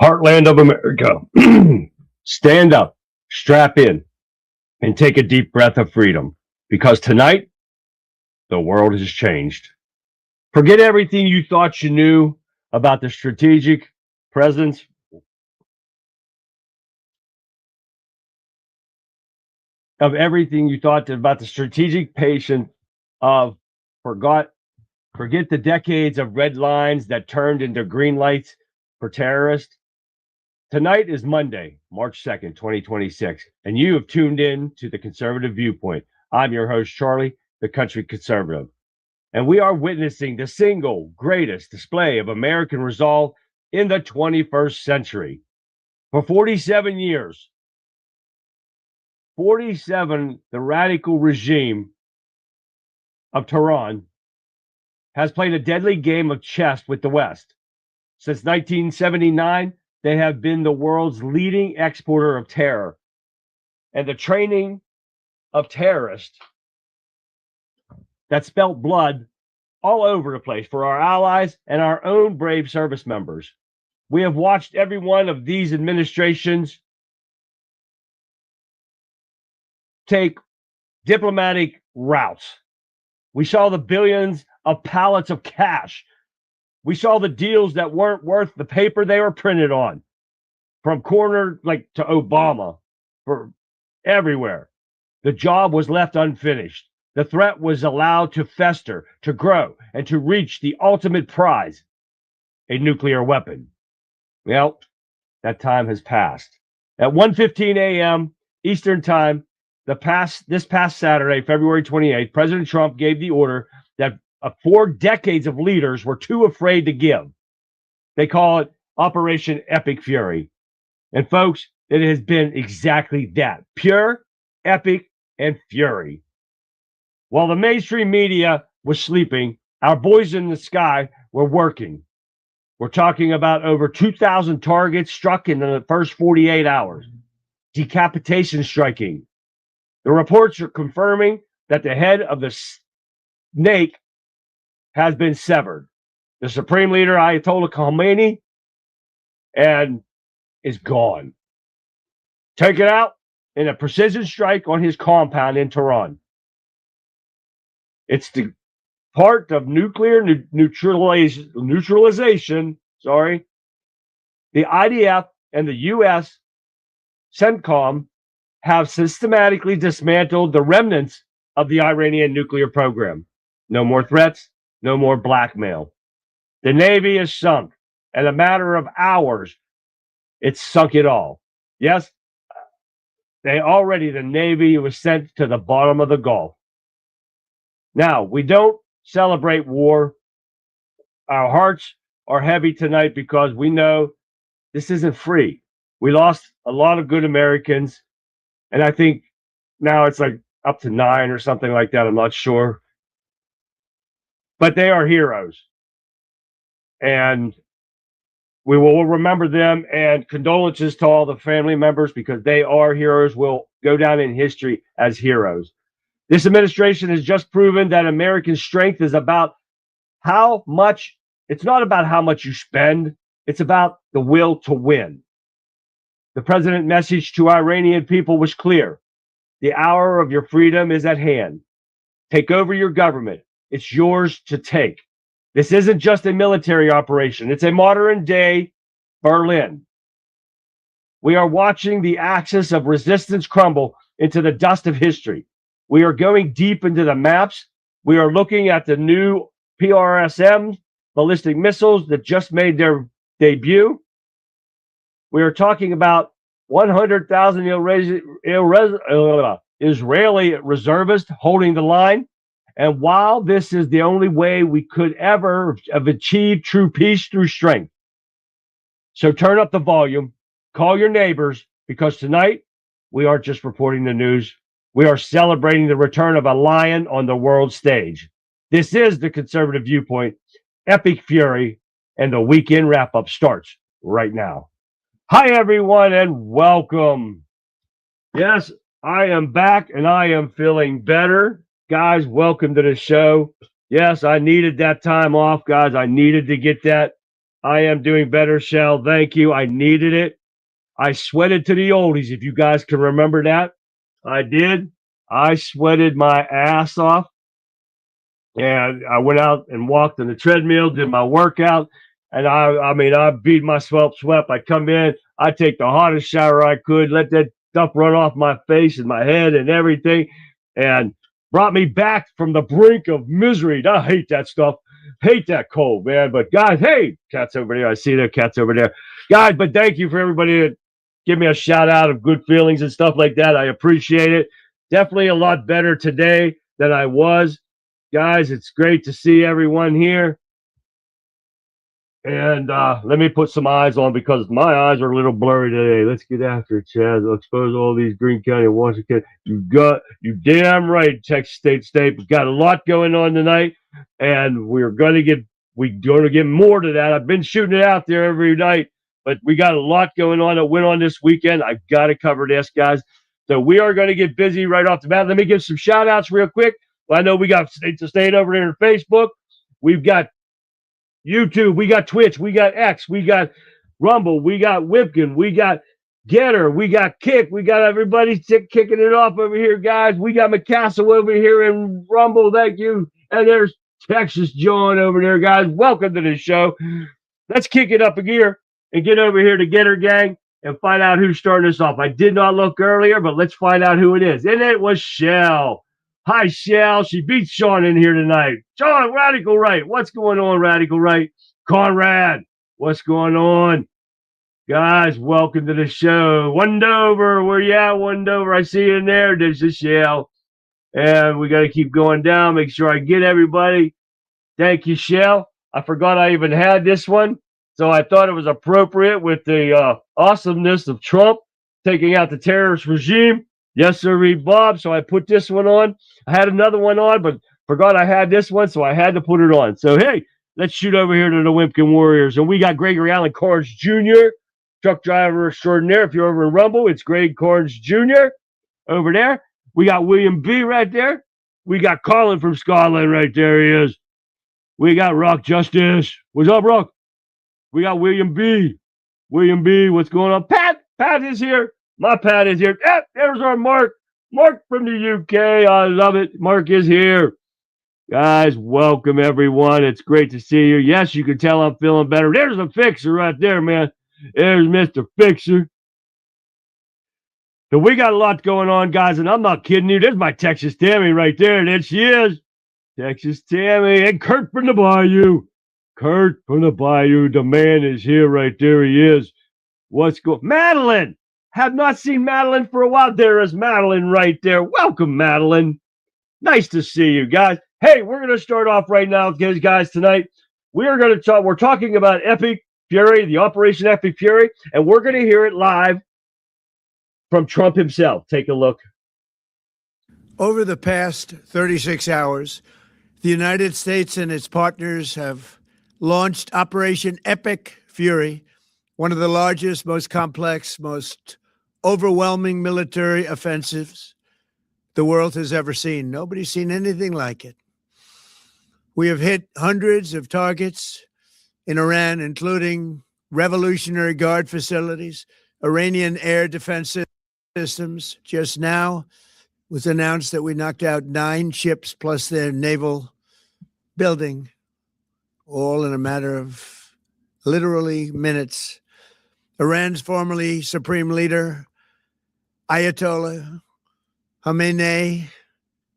Heartland of America. Stand up, strap in, and take a deep breath of freedom, because tonight the world has changed. Forget everything you thought you knew about the strategic presence of everything you thought about the strategic patient of forget the decades of red lines that turned into green lights for terrorists. Tonight is Monday, March 2nd, 2026, and you have tuned in to the Conservative Viewpoint. I'm your host, Charlie, the Country Conservative, and we are witnessing the single greatest display of American resolve in the 21st century. For 47 years, the radical regime of Tehran has played a deadly game of chess with the West. Since 1979, they have been the world's leading exporter of terror and the training of terrorists that spelt blood all over the place for our allies and our own brave service members. We have watched every one of these administrations take diplomatic routes. We saw the billions of pallets of cash. We saw the deals that weren't worth the paper they were printed on, from corner like to Obama, for everywhere. The job was left unfinished. The threat was allowed to fester, to grow, and to reach the ultimate prize, a nuclear weapon. Well, that time has passed. At 1:15 a.m. Eastern Time, this past Saturday, February 28th, President Trump gave the order that 4 decades of leaders were too afraid to give. They call it Operation Epic Fury. And folks, it has been exactly that. Pure, epic, and fury. While the mainstream media was sleeping, our boys in the sky were working. We're talking about over 2,000 targets struck in the first 48 hours. Decapitation striking. The reports are confirming that the head of the snake has been severed. The supreme leader, Ayatollah Khamenei, is gone. Taken out in a precision strike on his compound in Tehran. It's the part of nuclear neutralization. The IDF and the U.S. CENTCOM have systematically dismantled the remnants of the Iranian nuclear program. No more threats, no more blackmail. The Navy is sunk. In a matter of hours, it's sunk it all. Yes, the Navy was sent to the bottom of the Gulf. Now, we don't celebrate war. Our hearts are heavy tonight because we know this isn't free. We lost a lot of good Americans, and I think now it's like up to 9 or something like that. I'm not sure. But they are heroes. And we will remember them, and condolences to all the family members, because they are heroes, will go down in history as heroes. This administration has just proven that American strength is about it's not about how much you spend, it's about the will to win. The president's message to Iranian people was clear. The hour of your freedom is at hand. Take over your government. It's yours to take. This isn't just a military operation. It's a modern day Berlin. We are watching the axis of resistance crumble into the dust of history. We are going deep into the maps. We are looking at the new PRSM ballistic missiles that just made their debut. We are talking about 100,000 Israeli reservists holding the line. And while this is the only way we could ever have achieved true peace through strength, so turn up the volume, call your neighbors, because tonight we aren't just reporting the news. We are celebrating the return of a lion on the world stage. This is the Conservative Viewpoint, Epic Fury, and the weekend wrap-up starts right now. Hi, everyone, and welcome. Yes, I am back, and I am feeling better. Guys, welcome to the show. Yes, I needed that time off, guys. I needed to get that I am doing better, Shell. Thank you. I needed it. I sweated to the oldies, if you guys can remember that. I did. I sweated my ass off. And I went out and walked on the treadmill, did my workout. And I beat myself sweat. I come in, I take the hottest shower I could, let that stuff run off my face and my head and everything, and brought me back from the brink of misery. I hate that stuff. Hate that cold, man. But guys, hey, cats over there. I see their cats over there. Guys, but thank you for everybody that give me a shout out of good feelings and stuff like that. I appreciate it. Definitely a lot better today than I was. Guys, it's great to see everyone here. And let me put some eyes on because my eyes are a little blurry today. Let's get after it, Chad. I'll expose all these Greene County, Washington. You damn right, Texas State. We've got a lot going on tonight, and we're going to get more to that. I've been shooting it out there every night, but we got a lot going on that went on this weekend. I've got to cover this, guys. So we are going to get busy right off the bat. Let me give some shout outs real quick. I know we got State to State over there on Facebook. We've got YouTube, we got Twitch, we got X, we got Rumble, we got Wipkin, we got Getter, we got Kick, we got everybody kicking it off over here, guys. We got McCastle over here in Rumble, thank you. And there's Texas John over there, guys. Welcome to the show. Let's kick it up a gear and get over here to Getter Gang and find out who's starting us off. I did not look earlier, but let's find out who it is. And it was Shell. Hi, Shell. She beat Sean in here tonight. Sean, Radical Right. What's going on, Radical Right? Conrad, what's going on? Guys, welcome to the show. Wendover, where you at, Wendover? I see you in there. There's the Shell. And we got to keep going down. Make sure I get everybody. Thank you, Shell. I forgot I even had this one. So I thought it was appropriate with the awesomeness of Trump taking out the terrorist regime. Yes, sir, Bob. So I put this one on. I had another one on, but forgot I had this one, so I had to put it on. So, hey, let's shoot over here to the Wimpkin Warriors. And we got Gregory Allen Carnes Jr., truck driver extraordinaire. If you're over in Rumble, it's Greg Carnes Jr. over there. We got William B. right there. We got Colin from Scotland right there. He is. We got Rock Justice. What's up, Rock? We got William B. William B., what's going on? Pat is here. My Pat is here. There's our Mark. Mark from the UK. I love it. Mark is here. Guys, welcome, everyone. It's great to see you. Yes, you can tell I'm feeling better. There's a Fixer right there, man. There's Mr. Fixer. So we got a lot going on, guys, and I'm not kidding you. There's my Texas Tammy right there. There she is. Texas Tammy. And Kurt from the Bayou. Kurt from the Bayou. The man is here right there. He is. What's going on? Madeline. Have not seen Madeline for a while. There is Madeline right there. Welcome, Madeline. Nice to see you guys. Hey, we're going to start off right now, guys, tonight. We're talking about Epic Fury, the Operation Epic Fury, and we're going to hear it live from Trump himself. Take a look. Over the past 36 hours, the United States and its partners have launched Operation Epic Fury, one of the largest, most complex, most overwhelming military offensives the world has ever seen. Nobody's seen anything like it. We have hit hundreds of targets in Iran, including Revolutionary Guard facilities, Iranian air defense systems. Just now it was announced that we knocked out 9 ships plus their naval building, all in a matter of literally minutes. Iran's formerly supreme leader, Ayatollah Khamenei,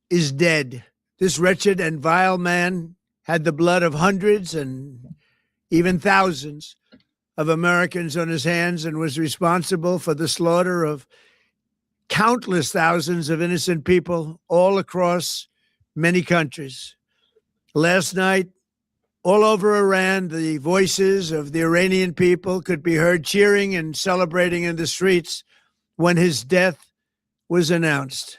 is dead. This wretched and vile man had the blood of hundreds and even thousands of Americans on his hands and was responsible for the slaughter of countless thousands of innocent people all across many countries. Last night, all over Iran, the voices of the Iranian people could be heard cheering and celebrating in the streets when his death was announced.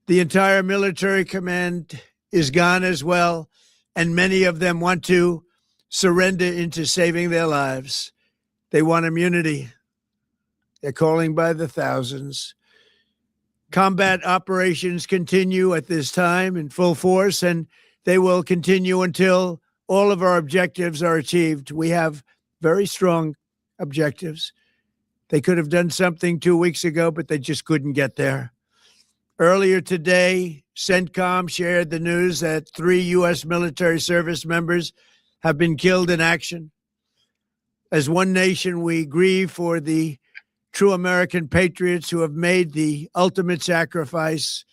The entire military command is gone as well, and many of them want to surrender into saving their lives. They want immunity. They're calling by the thousands. Combat operations continue at this time in full force, and they will continue until all of our objectives are achieved. We have very strong objectives. They could have done something 2 weeks ago, but they just couldn't get there. Earlier today, CENTCOM shared the news that 3 U.S. military service members have been killed in action. As one nation, we grieve for the true American patriots who have made the ultimate sacrifice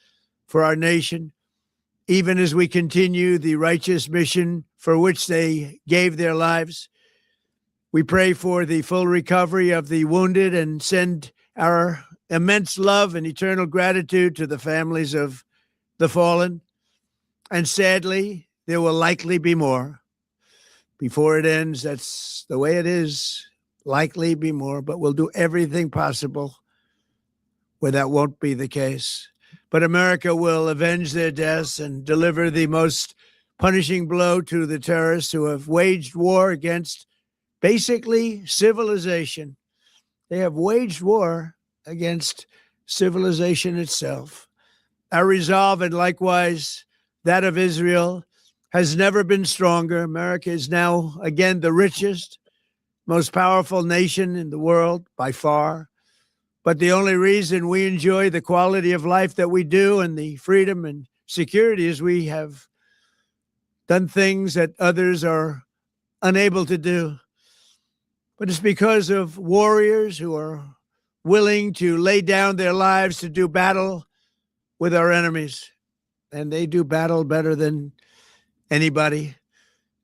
for our nation, even as we continue the righteous mission for which they gave their lives. We pray for the full recovery of the wounded and send our immense love and eternal gratitude to the families of the fallen. And sadly, there will likely be more. Before it ends, that's the way it is. Likely be more, but we'll do everything possible where that won't be the case. But America will avenge their deaths and deliver the most punishing blow to the terrorists who have waged war against basically civilization. They have waged war against civilization itself. Our resolve, and likewise that of Israel, has never been stronger. America is now, again, the richest, most powerful nation in the world by far. But the only reason we enjoy the quality of life that we do and the freedom and security is we have done things that others are unable to do. But it's because of warriors who are willing to lay down their lives to do battle with our enemies. And they do battle better than anybody.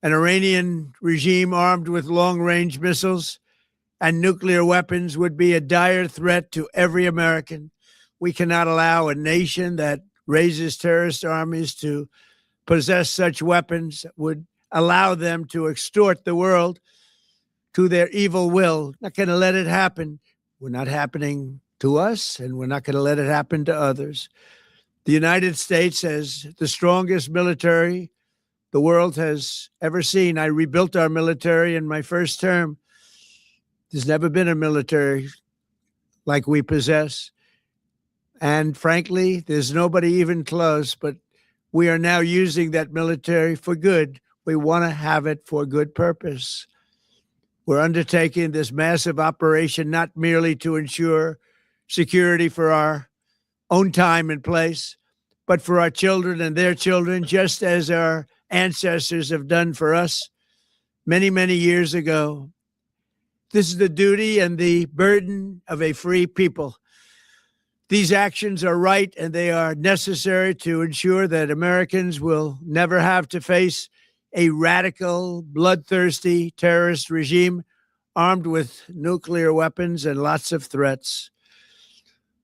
An Iranian regime armed with long-range missiles and nuclear weapons would be a dire threat to every American. We cannot allow a nation that raises terrorist armies to possess such weapons that would allow them to extort the world to their evil will. Not going to let it happen. We're not happening to us, and we're not going to let it happen to others. The United States has the strongest military the world has ever seen. I rebuilt our military in my first term. There's never been a military like we possess. And frankly, there's nobody even close, but we are now using that military for good. We want to have it for good purpose. We're undertaking this massive operation not merely to ensure security for our own time and place, but for our children and their children, just as our ancestors have done for us many, many years ago. This is the duty and the burden of a free people. These actions are right and they are necessary to ensure that Americans will never have to face a radical, bloodthirsty terrorist regime armed with nuclear weapons and lots of threats.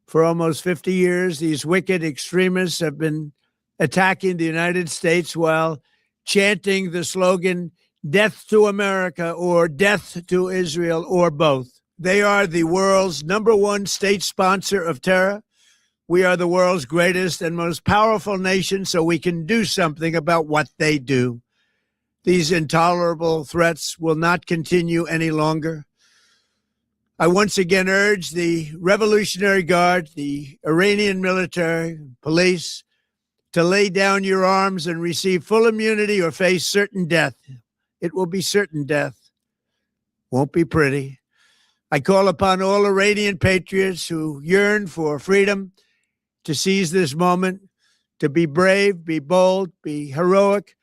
For almost 50 years, these wicked extremists have been attacking the United States while chanting the slogan, "Death to America" or "Death to Israel," or both. They are the world's #1 state sponsor of terror. We are the world's greatest and most powerful nation, so we can do something about what they do. These intolerable threats will not continue any longer. I once again urge the Revolutionary Guard, the Iranian military, police, to lay down your arms and receive full immunity or face certain death. It will be certain death. Won't be pretty. I call upon all Iranian patriots who yearn for freedom to seize this moment, to be brave, be bold, be heroic,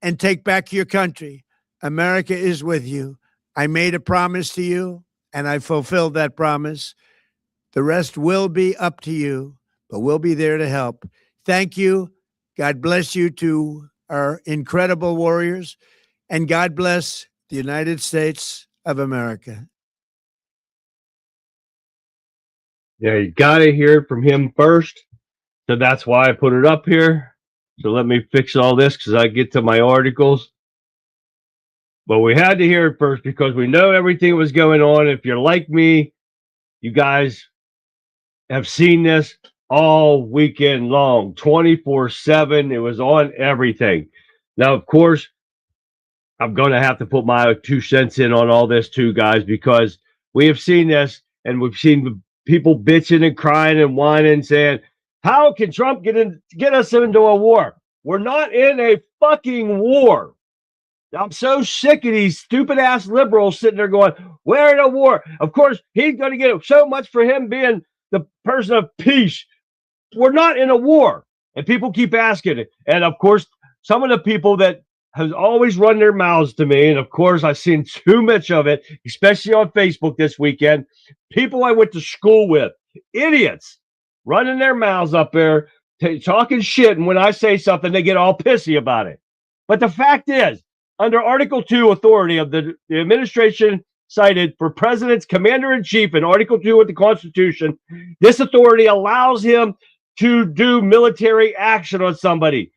and take back your country. America is with you. I made a promise to you, and I fulfilled that promise. The rest will be up to you, but we'll be there to help. Thank you. God bless you to our incredible warriors, and God bless the United States of America. Yeah, you got to hear it from him first. So that's why I put it up here. So let me fix all this because I get to my articles. But we had to hear it first because we know everything was going on. If you're like me, you guys have seen this all weekend long, 24/7. It was on everything. Now, of course, I'm going to have to put my 2 cents in on all this too, guys, because we have seen this and we've seen people bitching and crying and whining, saying, how can Trump get us into a war? We're not in a fucking war. I'm so sick of these stupid ass liberals sitting there going, we're in a war. Of course, he's going to get so much for him being the person of peace. We're not in a war. And people keep asking it. And of course, some of the people that has always run their mouths to me, and of course, I've seen too much of it, especially on Facebook this weekend, people I went to school with, idiots, running their mouths up there, talking shit. And when I say something, they get all pissy about it. But the fact is, under Article 2 authority of the administration cited for President's Commander-in-Chief in Article 2 of the Constitution, this authority allows him to do military action on somebody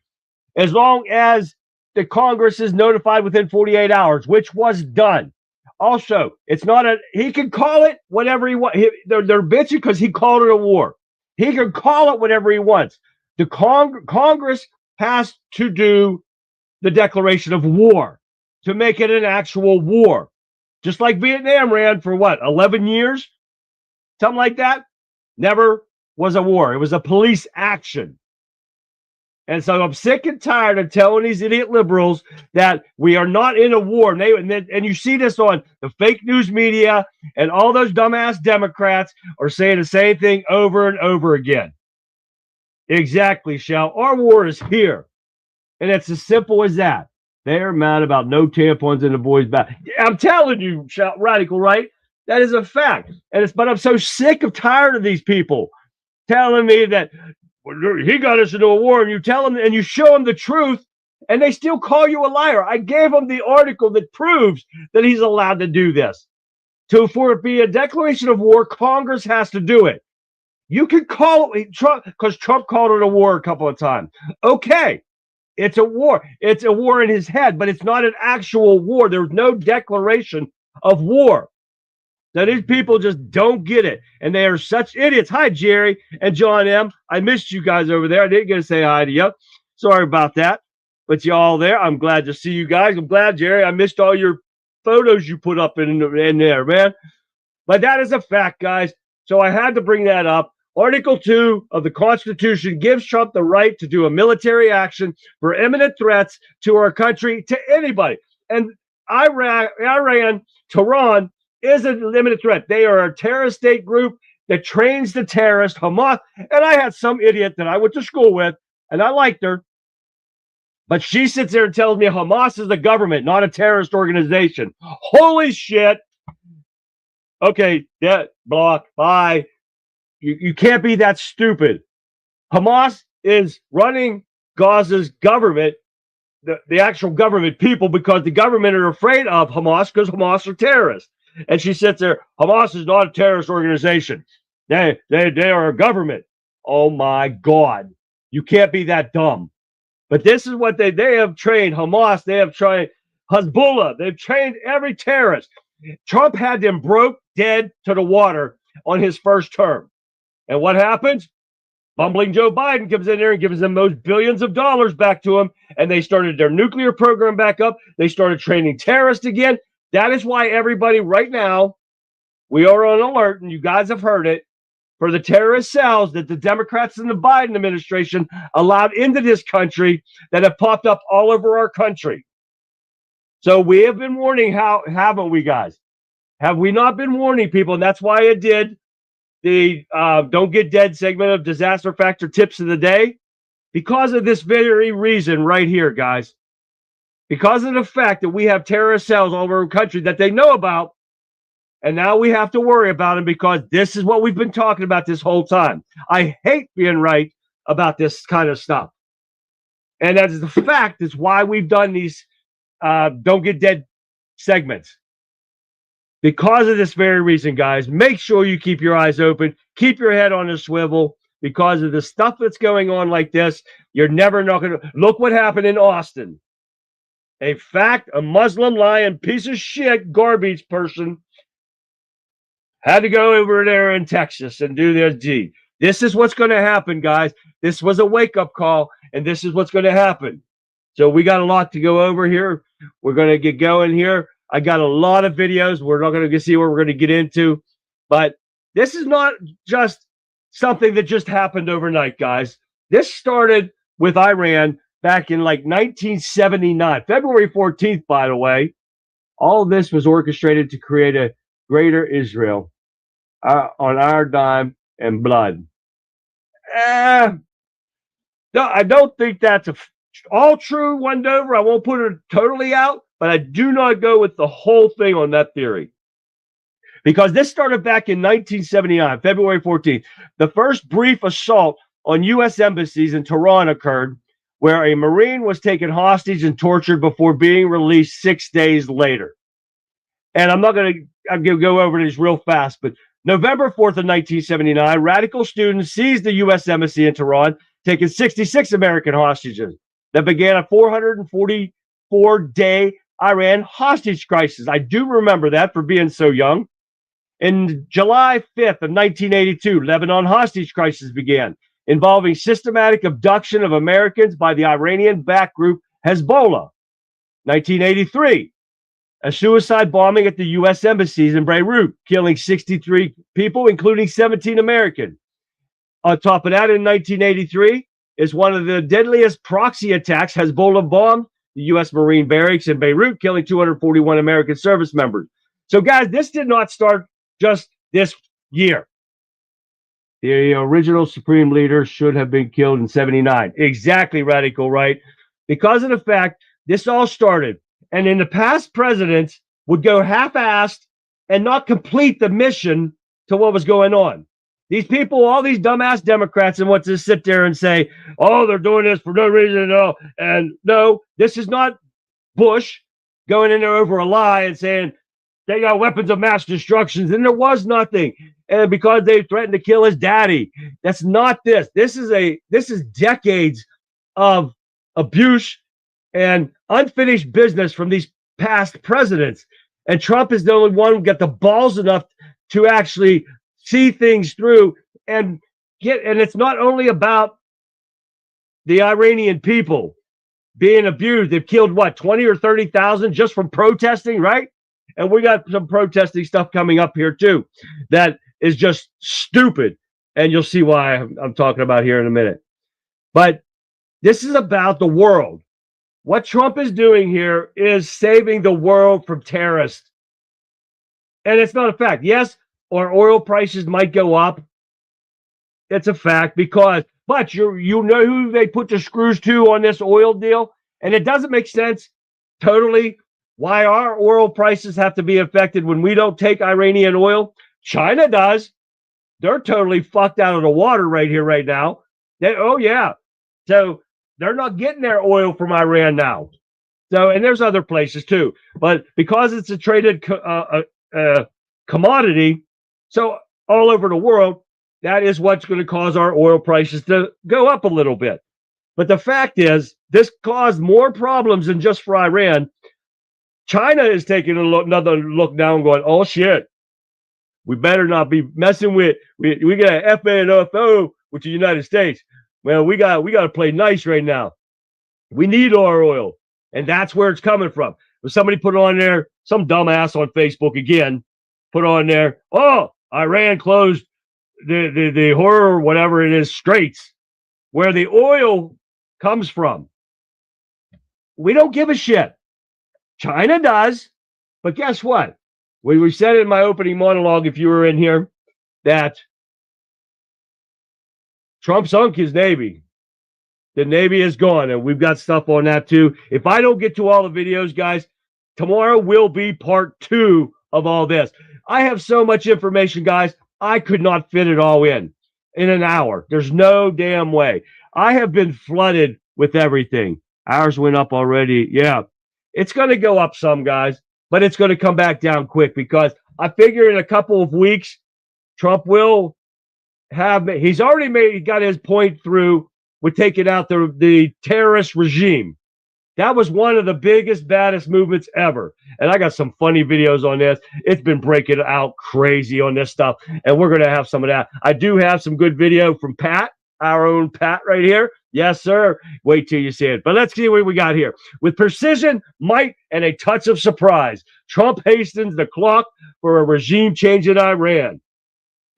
as long as the Congress is notified within 48 hours, which was done. Also, it's not he can call it whatever he wants. They're bitching because he called it a war. He can call it whatever he wants. The Congress has to do the declaration of war to make it an actual war. Just like Vietnam ran for 11 years? Something like that. Never was a war. It was a police action. And so I'm sick and tired of telling these idiot liberals that we are not in a war. And you see this on the fake news media, and all those dumbass Democrats are saying the same thing over and over again. Exactly, Shell. Our war is here. And it's as simple as that. They're mad about no tampons in the boys' bath. I'm telling you, Radical Right, that is a fact. But I'm so sick of tired of these people telling me that he got us into a war, and you tell them and you show them the truth, and they still call you a liar. I gave them the article that proves that he's allowed to do this. For it be a declaration of war, Congress has to do it. You can call it Trump, because Trump called it a war a couple of times. Okay. It's a war. It's a war in his head, but it's not an actual war. There's no declaration of war. So these people just don't get it. And they are such idiots. Hi, Jerry and John M. I missed you guys over there. I didn't get to say hi to you. Sorry about that. But you all there. I'm glad to see you guys. I'm glad, Jerry. I missed all your photos you put up in there, man. But that is a fact, guys. So I had to bring that up. Article 2 of the Constitution gives Trump the right to do a military action for imminent threats to our country, to anybody. And Tehran is a limited threat. They are a terrorist state group that trains the terrorist Hamas. And I had some idiot that I went to school with, and I liked her. But she sits there and tells me Hamas is a government, not a terrorist organization. Holy shit. Okay, yeah, block, bye. You can't be that stupid. Hamas is running Gaza's government, the actual government people, because the government are afraid of Hamas because Hamas are terrorists. And she sits there, Hamas is not a terrorist organization. They are a government. Oh my God. You can't be that dumb. But this is what they have trained Hamas. They have trained Hezbollah. They've trained every terrorist. Trump had them broke dead to the water on his first term. And what happens? Bumbling Joe Biden comes in there and gives them those billions of dollars back to them. And they started their nuclear program back up. They started training terrorists again. That is why everybody right now, we are on alert, and you guys have heard it, for the terrorist cells that the Democrats and the Biden administration allowed into this country that have popped up all over our country. So we have been warning, haven't we, guys? Have we not been warning people? And that's why I did the Don't Get Dead segment of Disaster Factor Tips of the Day. Because of this very reason right here, guys. Because of the fact that we have terrorist cells all over the country that they know about, and now we have to worry about them because this is what we've been talking about this whole time. I hate being right about this kind of stuff. And that is the fact. It's why we've done these Don't Get Dead segments. Because of this very reason, guys, make sure you keep your eyes open, keep your head on a swivel. Because of the stuff that's going on like this, you're never not going to... Look what happened in Austin. A Muslim lying piece of shit garbage person had to go over there in Texas and do their deed. This is what's going to happen, guys. This was a wake-up call, and this is what's going to happen. So we got a lot to go over here. We're going to get going here. I got a lot of videos. We're not going to see what we're going to get into. But this is not just something that just happened overnight, guys. This started with Iran back in like 1979, February 14th, by the way. All of this was orchestrated to create a greater Israel on our dime and blood. No, I don't think that's all true, Wendover. I won't put it totally out, but I do not go with the whole thing on that theory. Because this started back in 1979, February 14th. The first brief assault on U.S. embassies in Tehran occurred, where a Marine was taken hostage and tortured before being released 6 days later. And I'm going to go over this real fast, but November 4th of 1979, radical students seized the U.S. embassy in Tehran, taking 66 American hostages. That began a 444-day Iran hostage crisis. I do remember that for being so young. In July 5th of 1982, Lebanon hostage crisis began, involving systematic abduction of Americans by the Iranian-backed group Hezbollah. 1983, a suicide bombing at the U.S. embassies in Beirut, killing 63 people, including 17 Americans. On top of that, in 1983, is one of the deadliest proxy attacks. Hezbollah bombed the U.S. Marine barracks in Beirut, killing 241 American service members. So, guys, this did not start just this year. The original supreme leader should have been killed in 79. Exactly, Radical Right. Because of the fact this all started, and in the past, presidents would go half-assed and not complete the mission to what was going on. These people, all these dumbass Democrats, and want to sit there and say, oh, they're doing this for no reason at all. And no, this is not Bush going in there over a lie and saying they got weapons of mass destruction, and there was nothing. And because they threatened to kill his daddy. That's not this. This is decades of abuse and unfinished business from these past presidents. And Trump is the only one who got the balls enough to actually see things through and it's not only about the Iranian people being abused. They've killed what, 20 or 30,000 just from protesting, right? And we got some protesting stuff coming up here too that is just stupid. And you'll see why I'm talking about here in a minute. But this is about the world. What Trump is doing here is saving the world from terrorists. And it's not a fact. Yes, our oil prices might go up. It's a fact but you know who they put the screws to on this oil deal? And it doesn't make sense totally why our oil prices have to be affected when we don't take Iranian oil. China does. They're totally fucked out of the water right here, right now. So they're not getting their oil from Iran now. So, and there's other places too. But because it's a traded commodity, so all over the world, that is what's going to cause our oil prices to go up a little bit. But the fact is, this caused more problems than just for Iran. China is taking another look now and going, oh, shit. We better not be messing with, we got an FANOFO with the United States. Well, we got to play nice right now. We need our oil. And that's where it's coming from. But somebody put on there, some dumbass on Facebook again, put on there, oh, Iran closed the horror, whatever it is, straits, where the oil comes from. We don't give a shit. China does. But guess what? We said it in my opening monologue, if you were in here, that Trump sunk his Navy. The Navy is gone, and we've got stuff on that too. If I don't get to all the videos, guys, tomorrow will be part 2 of all this. I have so much information, guys, I could not fit it all in an hour. There's no damn way. I have been flooded with everything. Ours went up already. Yeah, it's going to go up some, guys, but it's going to come back down quick because I figure in a couple of weeks, Trump will he's already got his point through with taking out the terrorist regime. That was one of the biggest, baddest movements ever. And I got some funny videos on this. It's been breaking out crazy on this stuff. And we're going to have some of that. I do have some good video from Pat, our own Pat right here. Yes, sir. Wait till you see it. But let's see what we got here. With precision, might, and a touch of surprise, Trump hastens the clock for a regime change in Iran.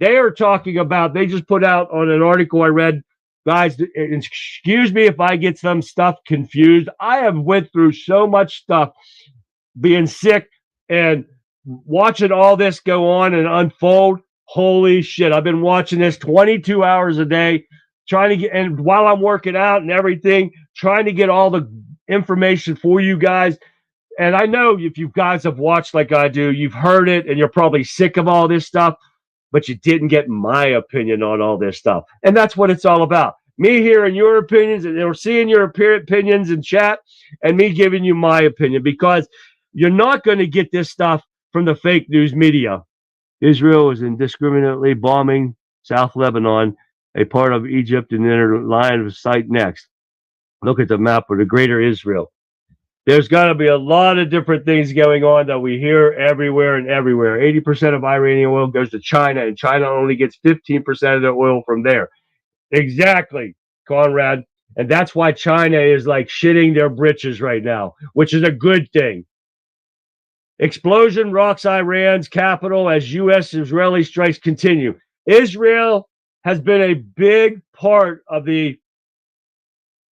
They are talking about, they just put out on an article I read Guys, excuse me if I get some stuff confused. I have went through so much stuff being sick and watching all this go on and unfold. Holy shit. I've been watching this 22 hours a day, trying to get, and while I'm working out and everything, trying to get all the information for you guys. And I know if you guys have watched like I do, you've heard it and you're probably sick of all this stuff, but you didn't get my opinion on all this stuff. And that's what it's all about. Me hearing your opinions and seeing your opinions in chat and me giving you my opinion, because you're not going to get this stuff from the fake news media. Israel is indiscriminately bombing South Lebanon, a part of Egypt, and their line of sight next. Look at the map of the greater Israel. There's got to be a lot of different things going on that we hear everywhere and everywhere. 80% of Iranian oil goes to China, and China only gets 15% of the oil from there. Exactly, Conrad. And that's why China is like shitting their britches right now, which is a good thing. Explosion rocks Iran's capital as U.S.-Israeli strikes continue. Israel has been a big part of the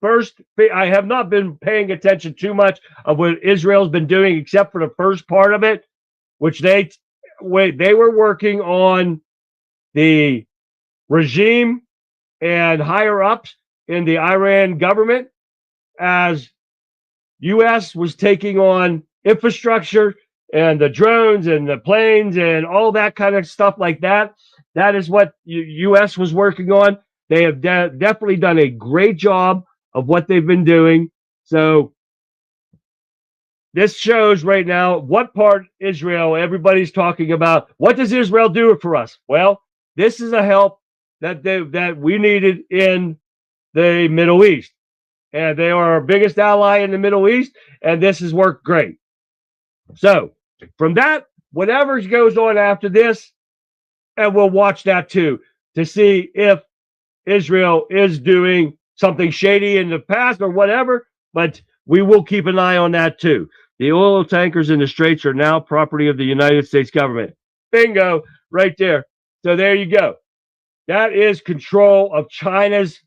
first. I have not been paying attention too much of what Israel's been doing, except for the first part of it, which they were working on the regime and higher ups in the Iran government as U.S. was taking on infrastructure and the drones and the planes and all that kind of stuff like that. That is what U.S. was working on. They have definitely done a great job of what they've been doing. So this shows right now what part Israel, everybody's talking about. What does Israel do for us? Well, this is a help that we needed in the Middle East. And they are our biggest ally in the Middle East, and this has worked great. So from that, whatever goes on after this, and we'll watch that too, to see if Israel is doing something shady in the past or whatever, but we will keep an eye on that too. The oil tankers in the Straits are now property of the United States government. Bingo, right there. So there you go. That is control of China's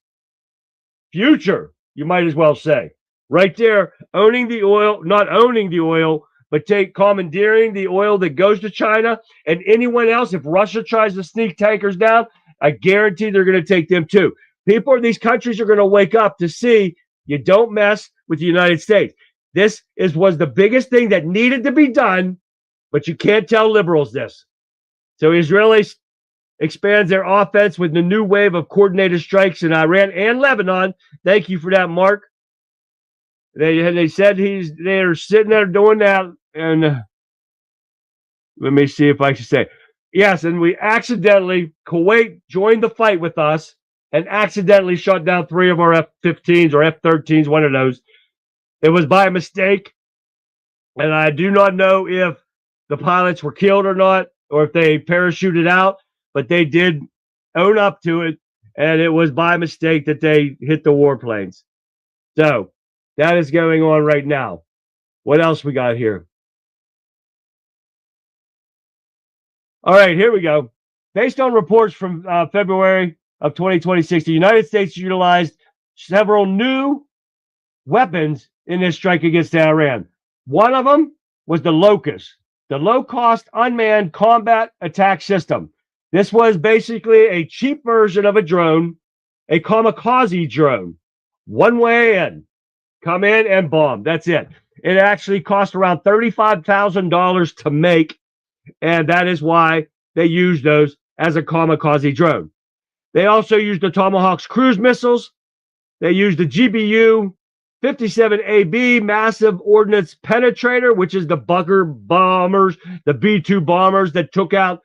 future, you might as well say. Right there, owning the oil, not owning the oil, but commandeering the oil that goes to China and anyone else. If Russia tries to sneak tankers down, I guarantee they're going to take them too. People in these countries are going to wake up to see you don't mess with the United States. This was the biggest thing that needed to be done, but you can't tell liberals this. So Israelis expands their offense with the new wave of coordinated strikes in Iran and Lebanon. Thank you for that, Mark. They said they're sitting there doing that, and let me see if I can say yes. And we accidentally, Kuwait joined the fight with us and accidentally shot down 3 of our F-15s or F-13s, one of those. It was by mistake, and I do not know if the pilots were killed or not, or if they parachuted out, but they did own up to it, and it was by mistake that they hit the warplanes. So that is going on right now. What else we got here? All right, here we go. Based on reports from February of 2026, the United States utilized several new weapons in this strike against Iran. One of them was the Locust, the low-cost unmanned combat attack system. This was basically a cheap version of a drone, a kamikaze drone. One way in. Come in and bomb. That's it. It actually cost around $35,000 to make, and that is why they used those as a kamikaze drone. They also used the Tomahawk's cruise missiles. They used the GBU 57AB massive ordnance penetrator, which is the bunker bombers, the B-2 bombers that took out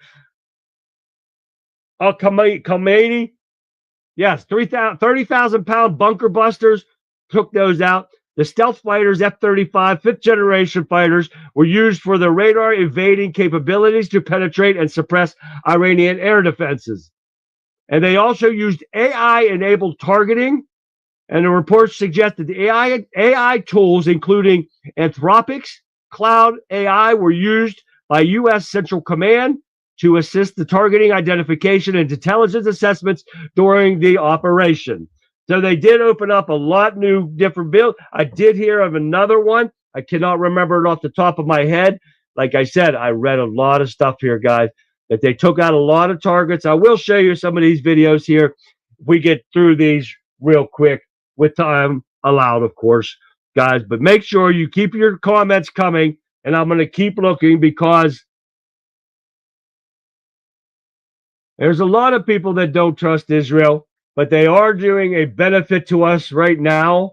Khomeini. Yes, 30,000-pound bunker busters took those out. The stealth fighters, F-35, fifth-generation fighters, were used for their radar evading capabilities to penetrate and suppress Iranian air defenses. And they also used AI-enabled targeting. And the reports suggest that the AI tools, including Anthropic's cloud AI, were used by U.S. Central Command to assist the targeting, identification, and intelligence assessments during the operation. So they did open up a lot new different bills. I did hear of another one. I cannot remember it off the top of my head. Like I said, I read a lot of stuff here, guys, that they took out a lot of targets. I will show you some of these videos here if we get through these real quick with time allowed, of course, guys. But make sure you keep your comments coming, and I'm going to keep looking because there's a lot of people that don't trust Israel, but they are doing a benefit to us right now.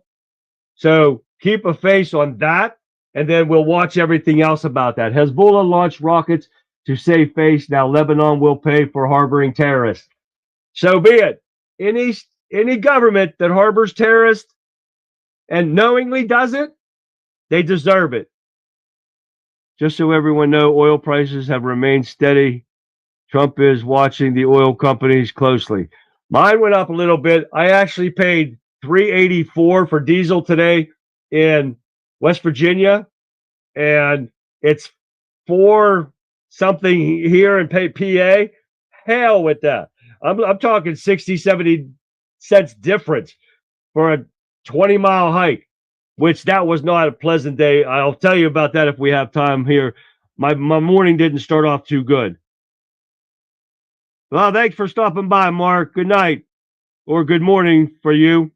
So keep a face on that, and then we'll watch everything else about that. Hezbollah launched rockets to save face. Now Lebanon will pay for harboring terrorists. So be it. Any government that harbors terrorists and knowingly does it, they deserve it. Just so everyone knows, oil prices have remained steady. Trump is watching the oil companies closely. Mine went up a little bit. I actually paid $3.84 for diesel today in West Virginia, and it's $4 something here in PA. Hell with that. I'm talking 60, 70 cents difference for a 20-mile hike, which that was not a pleasant day. I'll tell you about that if we have time here. My morning didn't start off too good. Well, thanks for stopping by, Mark. Good night or good morning for you.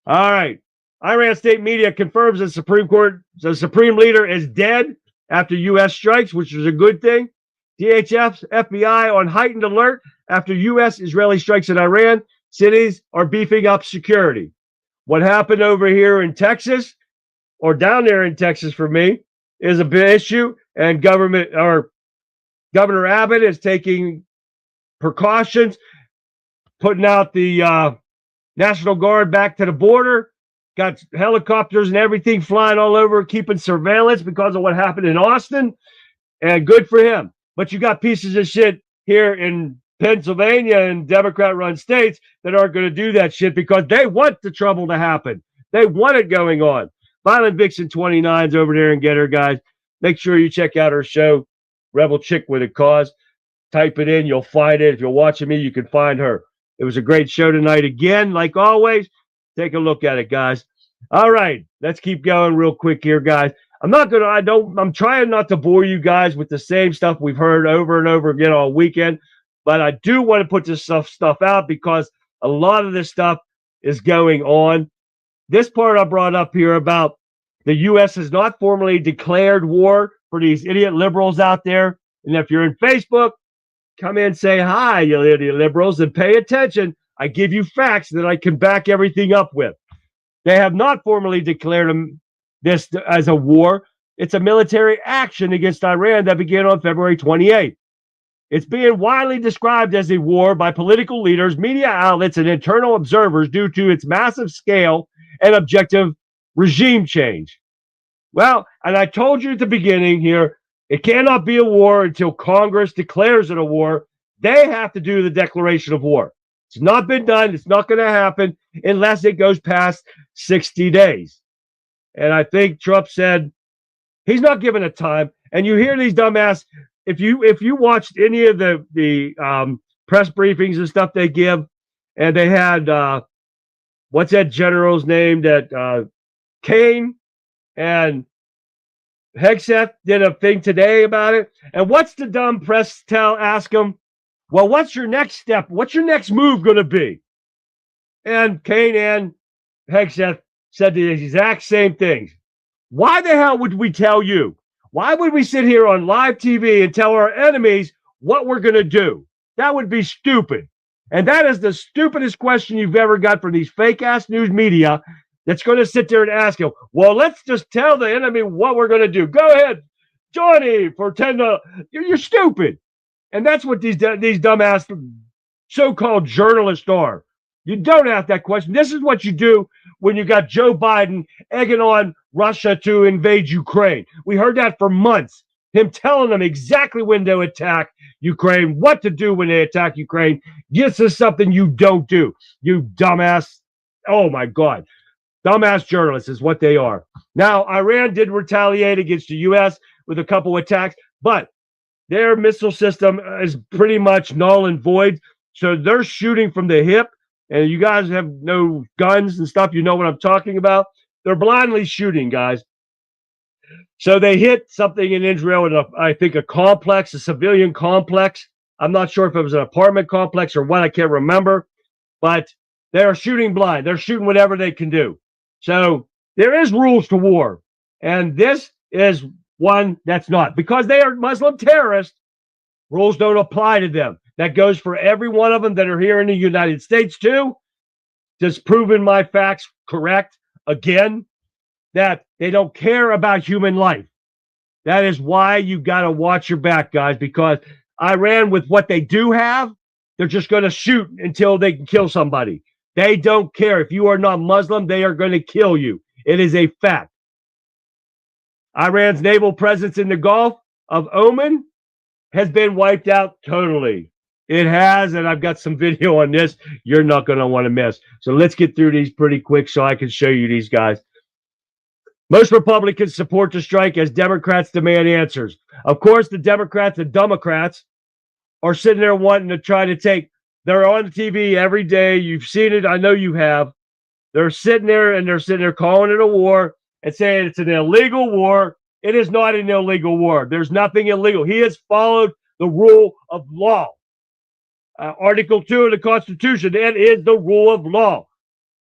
All right. Iran state media confirms the Supreme Leader is dead after U.S. strikes, which is a good thing. DHS, FBI on heightened alert after U.S.-Israeli strikes in Iran. Cities are beefing up security. What happened over here in Texas, or down there in Texas for me, is a big issue, and Governor Abbott is taking precautions, putting out the National Guard back to the border, got helicopters and everything flying all over, keeping surveillance because of what happened in Austin, and good for him. But you got pieces of shit here in Pennsylvania and Democrat-run states that aren't going to do that shit because they want the trouble to happen. They want it going on. Violent Vixen 29's over there and get her, guys. Make sure you check out her show, Rebel Chick with a Cause. Type it in, you'll find it. If you're watching me, you can find her. It was a great show tonight again, like always. Take a look at it, guys. All right, let's keep going real quick here, guys. I'm trying not to bore you guys with the same stuff we've heard over and over again all weekend, but I do want to put this stuff out because a lot of this stuff is going on. This part I brought up here about the U.S. has not formally declared war for these idiot liberals out there. And if you're in Facebook, come in and say hi, you idiot liberals, and pay attention. I give you facts that I can back everything up with. They have not formally declared this as a war. It's a military action against Iran that began on February 28th. It's being widely described as a war by political leaders, media outlets, and internal observers due to its massive scale and objective regime change. Well, and I told you at the beginning here, it cannot be a war until Congress declares it a war. They have to do the declaration of war. It's not been done. It's not going to happen unless it goes past 60 days. And I think Trump said he's not giving a time. And you hear these dumbass, if you watched any of the press briefings and stuff they give, and they had what's that general's name that Kane and Hegseth did a thing today about it. And what's the dumb press ask him? Well, what's your next step? What's your next move going to be? And Kane and Hegseth said the exact same things. Why the hell would we tell you? Why would we sit here on live TV and tell our enemies what we're going to do? That would be stupid. And that is the stupidest question you've ever got from these fake-ass news media that's going to sit there and ask you, well, let's just tell the enemy what we're going to do. Go ahead, Johnny, pretend to... You're stupid. And that's what these dumbass so-called journalists are. You don't ask that question. This is what you do when you got Joe Biden egging on Russia to invade Ukraine. We heard that for months. Him telling them exactly when to attack Ukraine, what to do when they attack Ukraine. This is something you don't do. You dumbass. Oh, my God. Dumbass journalists is what they are. Now, Iran did retaliate against the U.S. with a couple attacks, but their missile system is pretty much null and void. So they're shooting from the hip. and you guys have no guns and stuff, you know what I'm talking about. They're blindly shooting, guys. So they hit something in Israel, in I think a complex, a civilian complex. I'm not sure if it was an apartment complex or what. I can't remember, but they're shooting blind. They're shooting whatever they can do. So there is rules to war, and this is one that's not, because they are Muslim terrorists. Rules don't apply to them. That goes for every one of them that are here in the United States too. Just proving my facts correct again, that they don't care about human life. That is why you got to watch your back, guys, because Iran, with what they do have, they're just going to shoot until they can kill somebody. They don't care. If you are not Muslim, they are going to kill you. It is a fact. Iran's naval presence in the Gulf of Oman has been wiped out totally. It has, and I've got some video on this you're not going to want to miss. So let's get through these pretty quick so I can show you these guys. Most Republicans support the strike as Democrats demand answers. Of course, the Democrats and Democrats are sitting there wanting to try to take, they're on the TV every day. You've seen it. I know you have. They're sitting there calling it a war and saying it's an illegal war. It is not an illegal war. There's nothing illegal. He has followed the rule of law. Article 2 of the Constitution, it is the rule of law.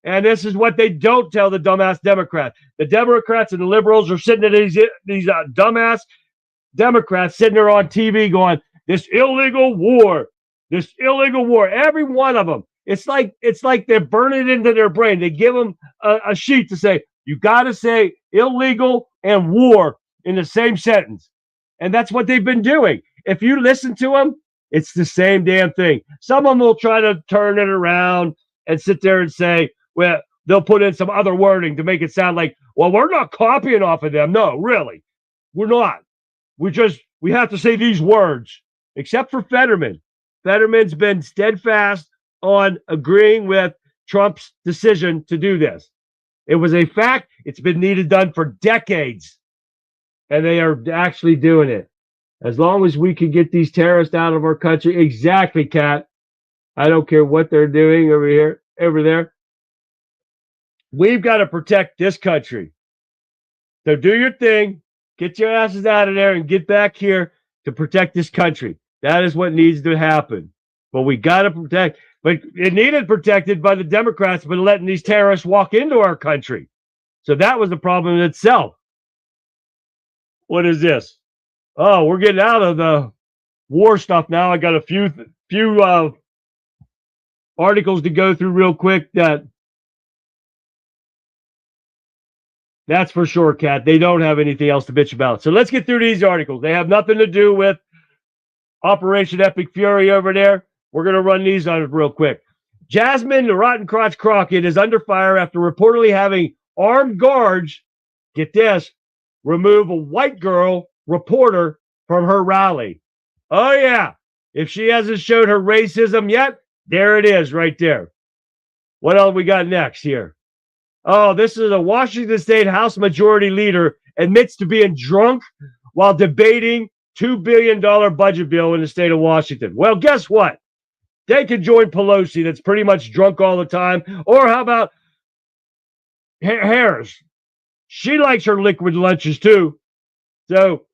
And this is what they don't tell the dumbass Democrats. The Democrats and the liberals are sitting there, these dumbass Democrats sitting there on TV going, this illegal war. Every one of them. It's like they're burning it into their brain. They give them a sheet to say, you got to say illegal and war in the same sentence. And that's what they've been doing. If you listen to them, it's the same damn thing. Some of them will try to turn it around and sit there and say, well, they'll put in some other wording to make it sound like, well, we're not copying off of them. No, really, we're not. We have to say these words, except for Fetterman. Fetterman's been steadfast on agreeing with Trump's decision to do this. It was a fact. It's been done for decades, and they are actually doing it. As long as we can get these terrorists out of our country. Exactly, Kat. I don't care what they're doing over there. We've got to protect this country. So do your thing. Get your asses out of there and get back here to protect this country. That is what needs to happen. But we got to protect. But it needed protected by the Democrats for letting these terrorists walk into our country. So that was the problem in itself. What is this? Oh, we're getting out of the war stuff now. I got a few articles to go through real quick. That's for sure, Kat. They don't have anything else to bitch about. So let's get through these articles. They have nothing to do with Operation Epic Fury over there. We're going to run these on real quick. Jasmine Rotten Crotch Crockett is under fire after reportedly having armed guards, get this, remove a white girl reporter from her rally. Oh, yeah. If she hasn't showed her racism yet, there it is right there. What else we got next here? Oh, this is a Washington State House Majority Leader admits to being drunk while debating $2 billion budget bill in the state of Washington. Well, guess what? They could join Pelosi, that's pretty much drunk all the time. Or how about Harris? She likes her liquid lunches too. So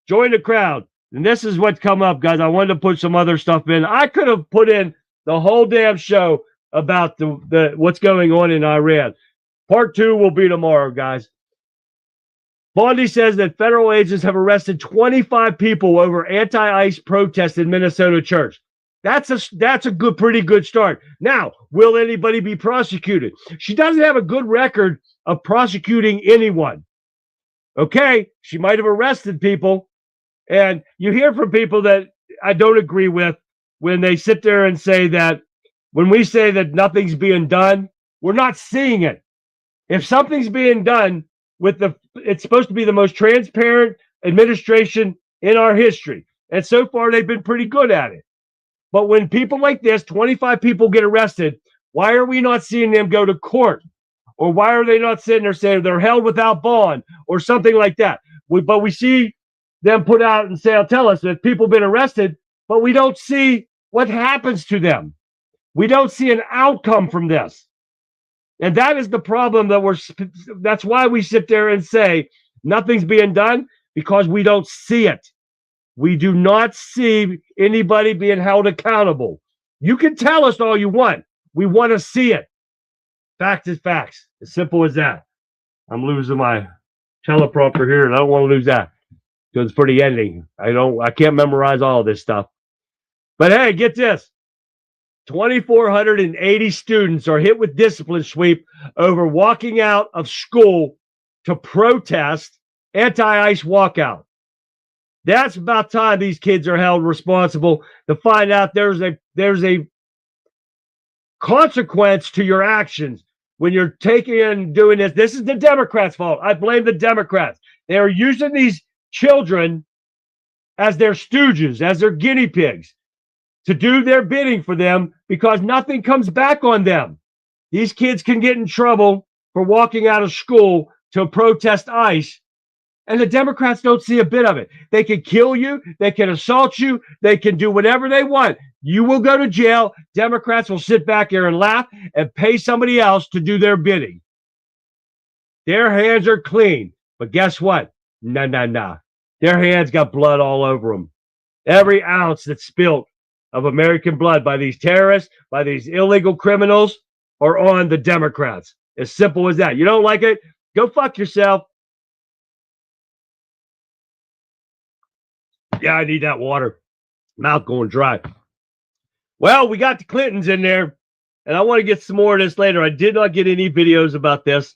join the crowd. And this is what's come up, guys. I wanted to put some other stuff in. I could have put in the whole damn show about the what's going on in Iran. Part 2 will be tomorrow, guys. Bondi says that federal agents have arrested 25 people over anti-ICE protests in Minnesota church. That's a pretty good start. Now, will anybody be prosecuted? She doesn't have a good record of prosecuting anyone. Okay, she might have arrested people. And you hear from people that I don't agree with when they sit there and say that when we say that nothing's being done, we're not seeing it. If something's being done it's supposed to be the most transparent administration in our history. And so far, they've been pretty good at it. But when people like this, 25 people get arrested, why are we not seeing them go to court? Or why are they not sitting there saying they're held without bond or something like that? But we see them put out and tell us that people have been arrested, but we don't see what happens to them. We don't see an outcome from this. And that is the problem that's why we sit there and say nothing's being done, because we don't see it. We do not see anybody being held accountable. You can tell us all you want. We want to see it. Fact is facts. As simple as that. I'm losing my teleprompter here, and I don't want to lose that because it's for the ending. I can't memorize all of this stuff. But hey, get this. 2,480 students are hit with discipline sweep over walking out of school to protest anti-ICE walkout. That's about time these kids are held responsible to find out there's a consequence to your actions when you're taking and doing this. This is the Democrats' fault. I blame the Democrats. They are using these children as their stooges, as their guinea pigs, to do their bidding for them because nothing comes back on them. These kids can get in trouble for walking out of school to protest ICE, and the Democrats don't see a bit of it. They can kill you. They can assault you. They can do whatever they want. You will go to jail. Democrats will sit back here and laugh and pay somebody else to do their bidding. Their hands are clean. But guess what? Nah. Their hands got blood all over them. Every ounce that's spilt of American blood by these terrorists, by these illegal criminals, are on the Democrats. As simple as that. You don't like it? Go fuck yourself. Yeah, I need that water. Mouth going dry. Well, we got the Clintons in there, and I want to get some more of this later. I did not get any videos about this,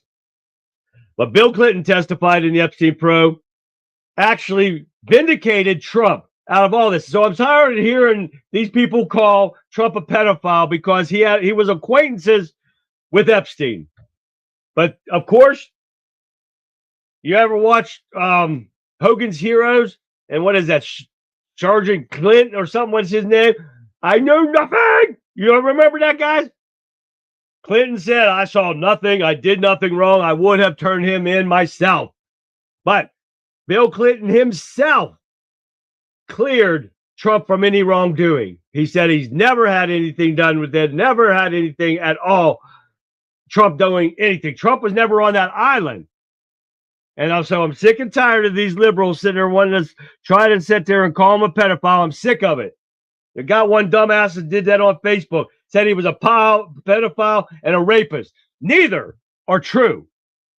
but Bill Clinton testified in the Epstein probe, actually vindicated Trump out of all this. So I'm tired of hearing these people call Trump a pedophile because he was acquaintances with Epstein. But of course, you ever watched Hogan's Heroes? And what is that? Sergeant Clint or something? What's his name? I know nothing. You don't remember that, guys? Clinton said, I saw nothing. I did nothing wrong. I would have turned him in myself. But Bill Clinton himself cleared Trump from any wrongdoing. He said he's never had anything done with it, never had anything at all. Trump doing anything. Trump was never on that island. And also, I'm sick and tired of these liberals sitting there wanting to try to sit there and call him a pedophile. I'm sick of it. They got one dumbass that did that on Facebook, said he was a pedophile and a rapist. Neither are true.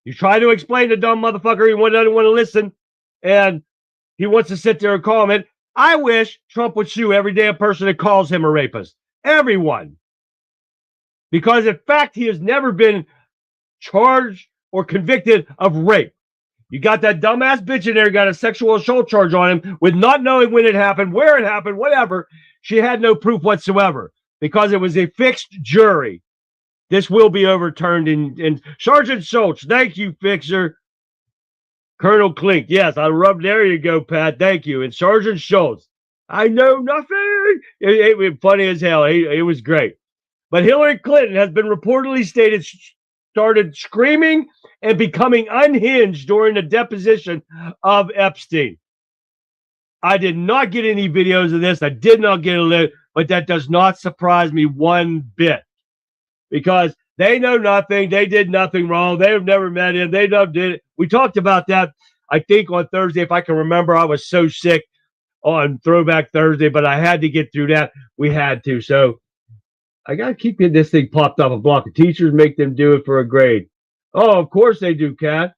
You try to explain to dumb motherfucker, he doesn't want to listen, and he wants to sit there and call him it. I wish Trump would sue every damn person that calls him a rapist. Everyone. Because, in fact, he has never been charged or convicted of rape. You got that dumbass bitch in there, got a sexual assault charge on him with not knowing when it happened, where it happened, whatever. She had no proof whatsoever because it was a fixed jury. This will be overturned in Sergeant Schultz. Thank you, Fixer. Colonel Klink. Yes, there you go, Pat. Thank you. And Sergeant Schultz. I know nothing. It was funny as hell. It was great. But Hillary Clinton has been reportedly started screaming and becoming unhinged during the deposition of Epstein. I did not get any videos of this. I did not get a list, but that does not surprise me one bit because they know nothing. They did nothing wrong. They've never met him. They never did it. We talked about that, I think, on Thursday. If I can remember, I was so sick on Throwback Thursday, but I had to get through that. We had to. So I got to keep getting this thing popped off a block. The teachers make them do it for a grade. Oh, of course they do, Kat.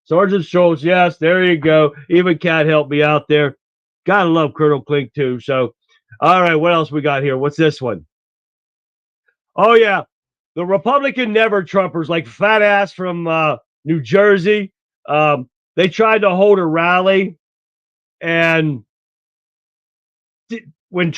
Sergeant Schultz, yes, there you go. Even Kat helped me out there. Gotta love Colonel Klink, too. So, all right, what else we got here? What's this one? Oh, yeah. The Republican never-Trumpers, like fat ass from New Jersey, they tried to hold a rally, and during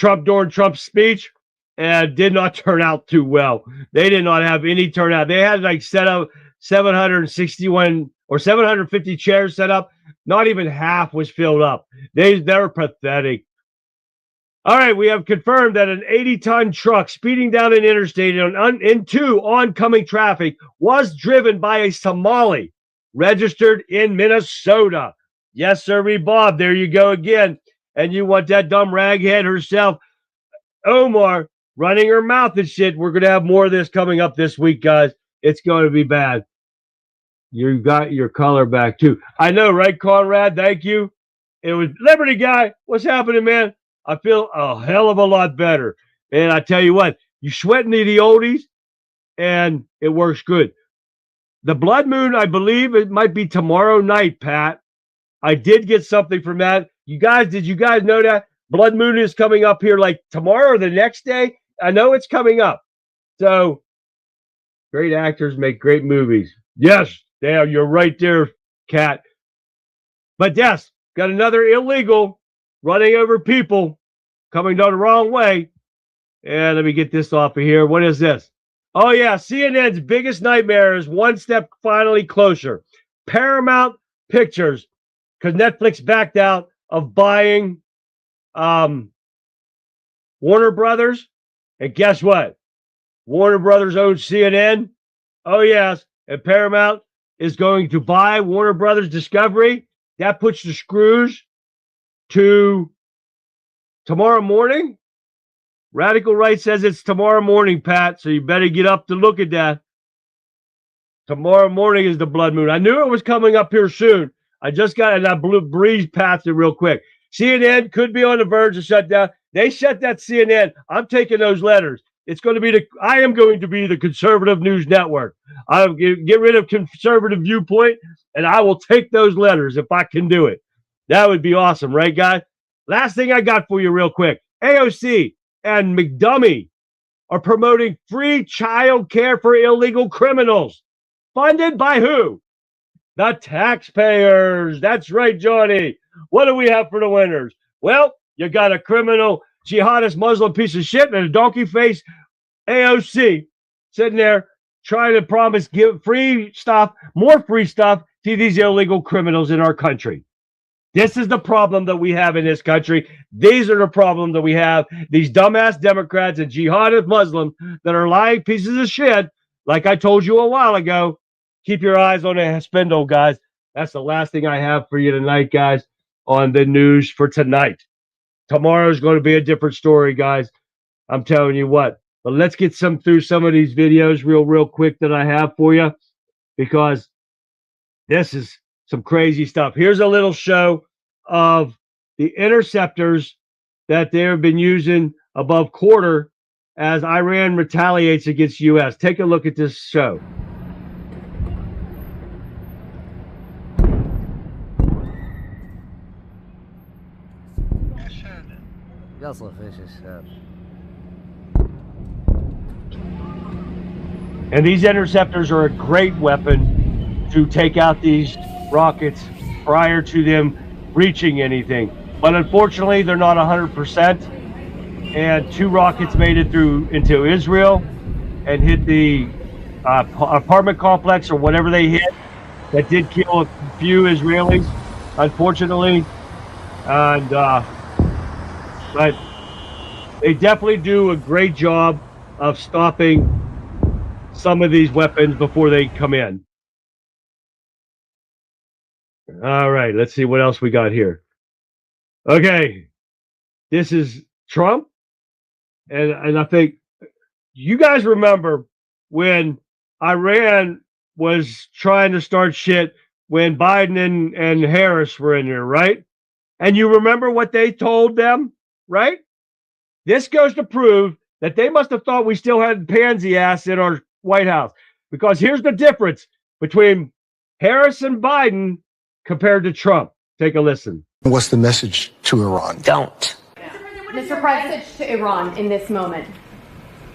Trump's speech, and did not turn out too well. They did not have any turnout. They had like set up 761 or 750 chairs set up. Not even half was filled up. They're pathetic. All right, we have confirmed that an 80-ton truck speeding down an interstate into oncoming traffic was driven by a Somali registered in Minnesota. Yes, sir, Bob. There you go again. And you want that dumb raghead herself, Omar, running her mouth and shit. We're going to have more of this coming up this week, guys. It's going to be bad. You got your color back, too. I know, right, Conrad? Thank you. It was Liberty Guy. What's happening, man? I feel a hell of a lot better. And I tell you what, you sweating the oldies, and it works good. The blood moon, I believe it might be tomorrow night, Pat. I did get something from that. Did you guys know that? Blood moon is coming up here like tomorrow or the next day. I know it's coming up. So, great actors make great movies. Yes, damn, you're right there, Kat. But yes, got another illegal running over people coming down the wrong way. And let me get this off of here. What is this? Oh, yeah, CNN's biggest nightmare is one step finally closer. Paramount Pictures, because Netflix backed out of buying Warner Brothers. And guess what? Warner Brothers owns CNN. Oh, yes. And Paramount is going to buy Warner Brothers Discovery. That puts the screws to tomorrow morning. Radical Right says it's tomorrow morning, Pat, so you better get up to look at that. Tomorrow morning is the blood moon. I knew it was coming up here soon. I just got it, and I breezed past it real quick. CNN could be on the verge of shutdown. They shut that CNN. I'm taking those letters. I am going to be the conservative news network. I'll get rid of conservative Viewpoint, and I will take those letters if I can do it. That would be awesome, right, guys? Last thing I got for you real quick. AOC and McDummy are promoting free child care for illegal criminals. Funded by who? The taxpayers. That's right, Johnny. What do we have for the winners? Well, you got a criminal, jihadist Muslim piece of shit and a donkey face AOC sitting there trying to promise give more free stuff to these illegal criminals in our country. This is the problem that we have in this country. These are the problem that we have. These dumbass Democrats and jihadist Muslims that are lying pieces of shit. Like I told you a while ago, keep your eyes on the spindle, guys. That's the last thing I have for you tonight, guys, on the news for tonight. Tomorrow is going to be a different story, guys. I'm telling you what. But let's get through some of these videos real quick that I have for you, because this is some crazy stuff. Here's a little show of the interceptors that they've been using above quarter as Iran retaliates against U.S. Take a look at this show. And these interceptors are a great weapon to take out these rockets prior to them reaching anything. But unfortunately, they're not 100%. And 2 rockets made it into Israel and hit the apartment complex or whatever they hit. That did kill a few Israelis, unfortunately. And but they definitely do a great job of stopping some of these weapons before they come in. All right, let's see what else we got here. Okay, this is Trump, and I think you guys remember when Iran was trying to start shit when Biden and Harris were in there, right? And you remember what they told them, right? This goes to prove that they must have thought we still had pansy ass in our White House, because here's the difference between Harris and Biden compared to Trump. Take a listen. What's the message to Iran? Don't. Mr. President, to Iran in this moment.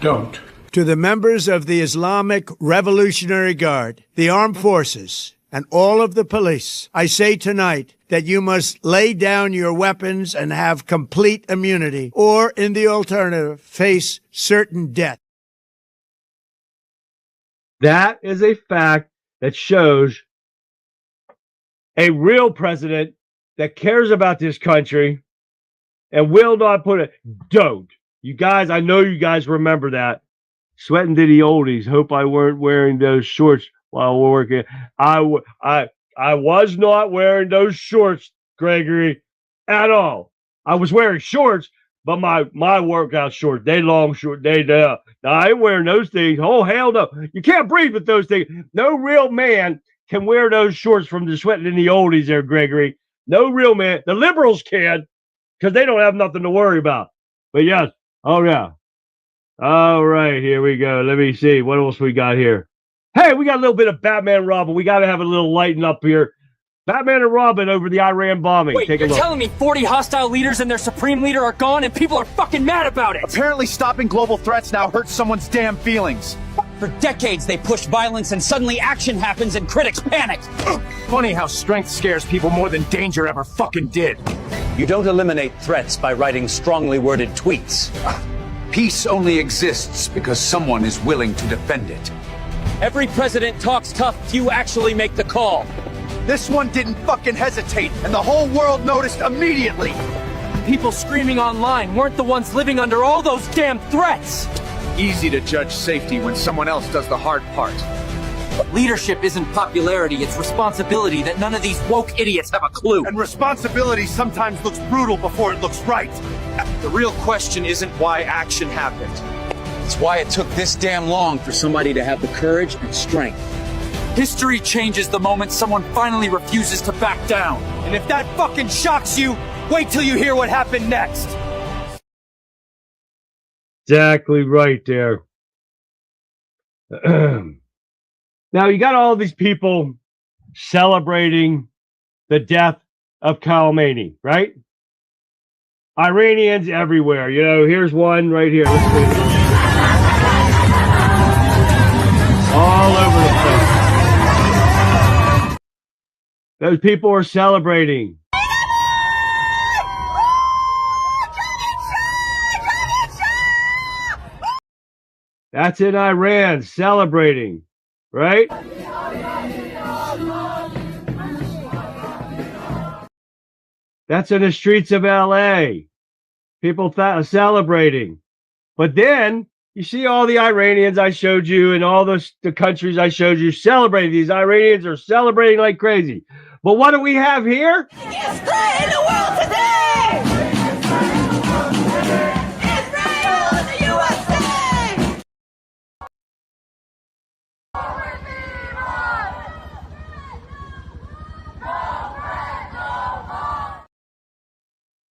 Don't. To the members of the Islamic Revolutionary Guard, the armed forces, and all of the police, I say tonight that you must lay down your weapons and have complete immunity, or in the alternative, face certain death. That is a fact that shows a real president that cares about this country and will not put it. Don't. You guys, I know you guys remember that. Sweating to the oldies. Hope I weren't wearing those shorts while we're working. I was not wearing those shorts, Gregory, at all. I was wearing shorts, But my workout shorts, they long short, now I ain't wearing those things. Oh, hell no. You can't breathe with those things. No real man can wear those shorts from the sweating in the oldies there, Gregory. No real man. The liberals can, because they don't have nothing to worry about. But yes, oh yeah. All right, here we go. Let me see. What else we got here? Hey, we got a little bit of Batman and Robin. We got to have a little lighten up here. Batman and Robin over the Iran bombing. Wait, Take a you're look. telling me 40 hostile leaders and their supreme leader are gone and people are fucking mad about it? Apparently stopping global threats now hurts someone's damn feelings. For decades, they pushed violence and suddenly action happens and critics panic. Funny how strength scares people more than danger ever fucking did. You don't eliminate threats by writing strongly worded tweets. Peace only exists because someone is willing to defend it. Every president talks tough, few actually make the call. This one didn't fucking hesitate, and the whole world noticed immediately. People screaming online weren't the ones living under all those damn threats. Easy to judge safety when someone else does the hard part. Leadership isn't popularity, it's responsibility that none of these woke idiots have a clue. And responsibility sometimes looks brutal before it looks right. The real question isn't why action happened. It's why it took this damn long for somebody to have the courage and strength. History changes the moment someone finally refuses to back down. And if that fucking shocks you, wait till you hear what happened next. Exactly right there. Now, you got all these people celebrating the death of Khamenei, right? Iranians everywhere. You know, here's one right here. Let's see. All over the place. Those people are celebrating. That's in Iran, celebrating, right? That's in the streets of LA. People celebrating. But then you see all the Iranians I showed you and all the countries I showed you celebrating. These Iranians are celebrating like crazy. But what do we have here? It's great in the world today! Israel in the USA!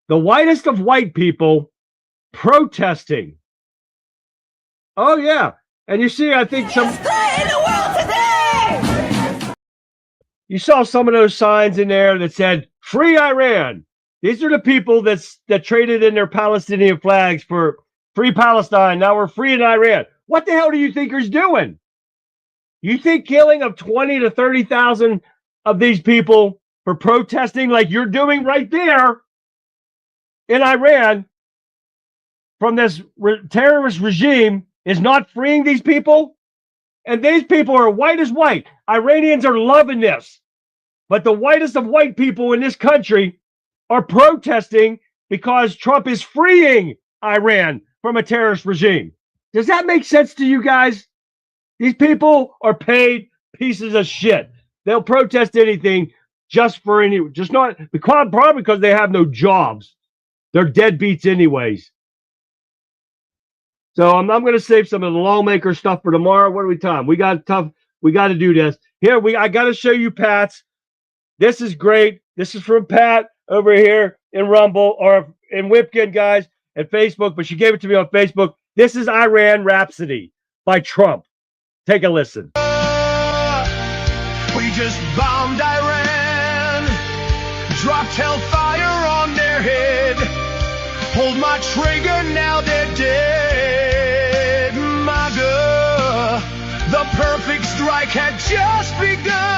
The whitest of white people protesting. Oh, yeah. And you see, I think some... It's great in the world today! You saw some of those signs in there that said, Free Iran. These are the people that traded in their Palestinian flags for Free Palestine. Now we're free in Iran. What the hell do you think he's doing? You think killing of 20 to 30,000 of these people for protesting like you're doing right there in Iran from this terrorist regime is not freeing these people? And these people are white as white. Iranians are loving this. But the whitest of white people in this country are protesting because Trump is freeing Iran from a terrorist regime. Does that make sense to you guys? These people are paid pieces of shit. They'll protest anything just not probably because they have no jobs. They're deadbeats anyways. So I'm going to save some of the lawmaker stuff for tomorrow. What are we time? We got to do this. Here, I got to show you Pat's. This is great. This is from Pat over here in Rumble or in Whipkin, guys, at Facebook, but she gave it to me on Facebook. This is Iran Rhapsody by Trump. Take a listen. We just bombed Iran, dropped hellfire on their head. Hold my trigger, now they're dead. My God, the perfect strike had just begun.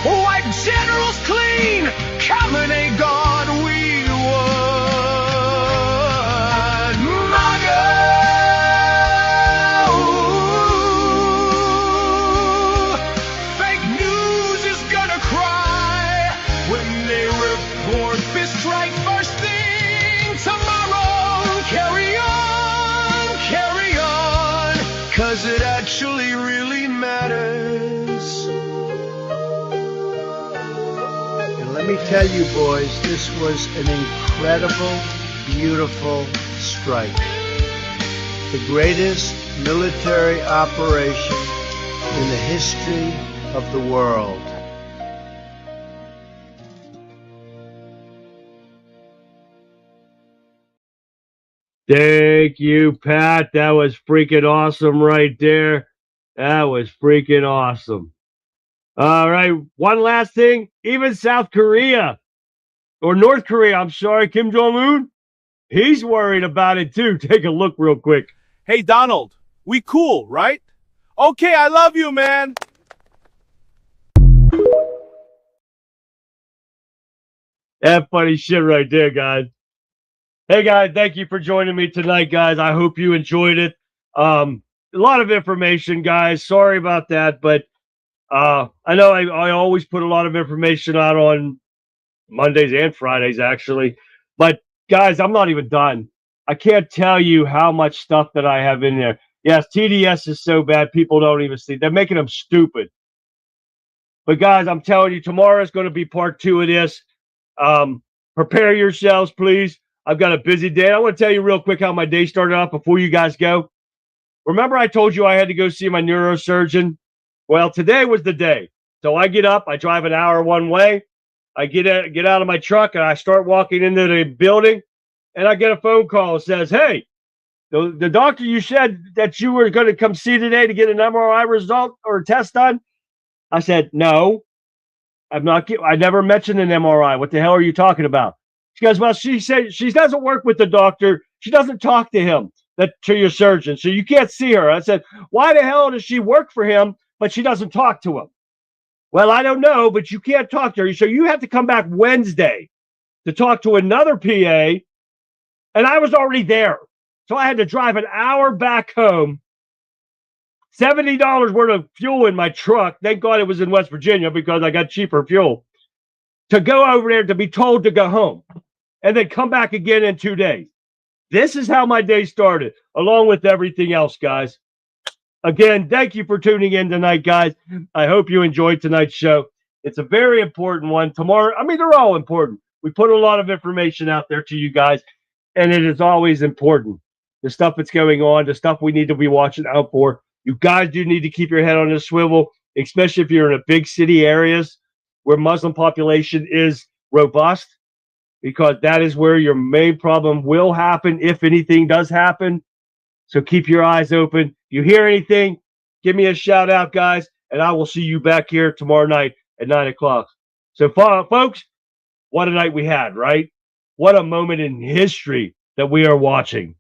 White generals clean, Khamenei gone, we won. My God, fake news is gonna cry when they report this strike first thing tomorrow. Carry on, 'cause it actually really matters. And let me tell you, boys, this was an incredible beautiful strike. The greatest military operation in the history of the world. Thank you, Pat. That was freaking awesome right there. That was freaking awesome. All right, one last thing. Even South Korea, or North Korea, I'm sorry, Kim Jong-un, he's worried about it too. Take a look real quick. Hey, Donald, we cool, right? Okay, I love you, man. That funny shit right there, guys. Hey, guys, thank you for joining me tonight, guys. I hope you enjoyed it. A lot of information, guys. Sorry about that, but I know I always put a lot of information out on Mondays and Fridays, actually. But, guys, I'm not even done. I can't tell you how much stuff that I have in there. Yes, TDS is so bad, people don't even see. They're making them stupid. But, guys, I'm telling you, tomorrow is going to be part 2 of this. Prepare yourselves, please. I've got a busy day. I want to tell you real quick how my day started off before you guys go. Remember I told you I had to go see my neurosurgeon? Well, today was the day. So I get up, I drive an hour one way. I get out of my truck, and I start walking into the building, and I get a phone call that says, hey, the doctor you said that you were going to come see today to get an MRI result or a test done? I said, no, I'm not. I never mentioned an MRI. What the hell are you talking about? She goes, well, she said she doesn't work with the doctor. She doesn't talk to him, to your surgeon. So you can't see her. I said, why the hell does she work for him, but she doesn't talk to him? Well, I don't know, but you can't talk to her. So you have to come back Wednesday to talk to another PA. And I was already there. So I had to drive an hour back home, $70 worth of fuel in my truck. Thank God it was in West Virginia because I got cheaper fuel. To go over there to be told to go home and then come back again in 2 days. This is how my day started, along with everything else, guys. Again, thank you for tuning in tonight, guys. I hope you enjoyed tonight's show. It's a very important one. Tomorrow, I mean, they're all important. We put a lot of information out there to you guys, and it is always important. The stuff that's going on, the stuff we need to be watching out for. You guys do need to keep your head on a swivel, especially if you're in a big city areas where Muslim population is robust, because that is where your main problem will happen if anything does happen. So keep your eyes open. If you hear anything, give me a shout out, guys, and I will see you back here tomorrow night at 9 o'clock. So, folks, what a night we had, right? What a moment in history that we are watching.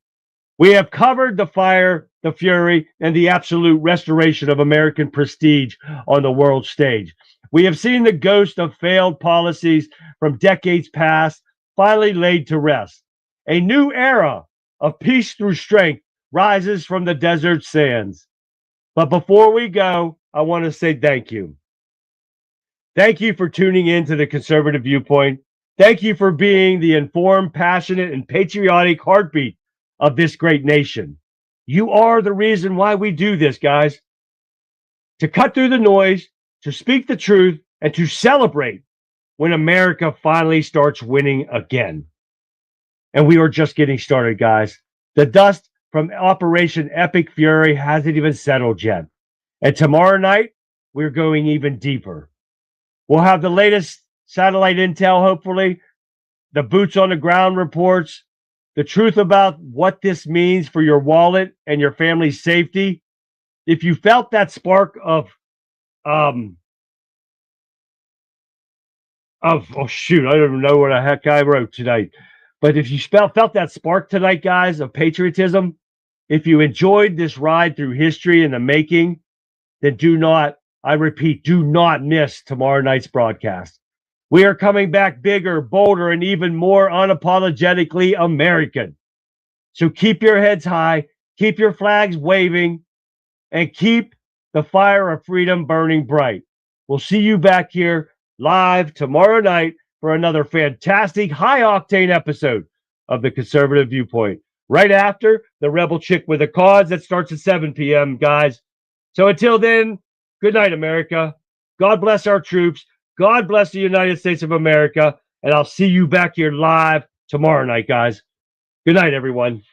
We have covered the fire, the fury, and the absolute restoration of American prestige on the world stage. We have seen the ghost of failed policies from decades past finally laid to rest. A new era of peace through strength rises from the desert sands. But before we go, I want to say thank you. Thank you for tuning in to the Conservative Viewpoint. Thank you for being the informed, passionate, and patriotic heartbeat of this great nation. You are the reason why we do this, guys. To cut through the noise, to speak the truth, and to celebrate when America finally starts winning again. And we are just getting started, guys. The dust from Operation Epic Fury hasn't even settled yet. And tomorrow night, we're going even deeper. We'll have the latest satellite intel, hopefully, the boots on the ground reports, the truth about what this means for your wallet and your family's safety. If you felt that spark of oh shoot, I don't even know what the heck I wrote tonight. But if you felt that spark tonight, guys, of patriotism, if you enjoyed this ride through history in the making, then do not, I repeat, do not miss tomorrow night's broadcast. We are coming back bigger, bolder, and even more unapologetically American. So keep your heads high, keep your flags waving, and keep the fire of freedom burning bright. We'll see you back here live tomorrow night for another fantastic high-octane episode of the Conservative Viewpoint. Right after the Rebel Chick with the Cause that starts at 7 p.m., guys. So until then, good night, America. God bless our troops. God bless the United States of America. And I'll see you back here live tomorrow night, guys. Good night, everyone.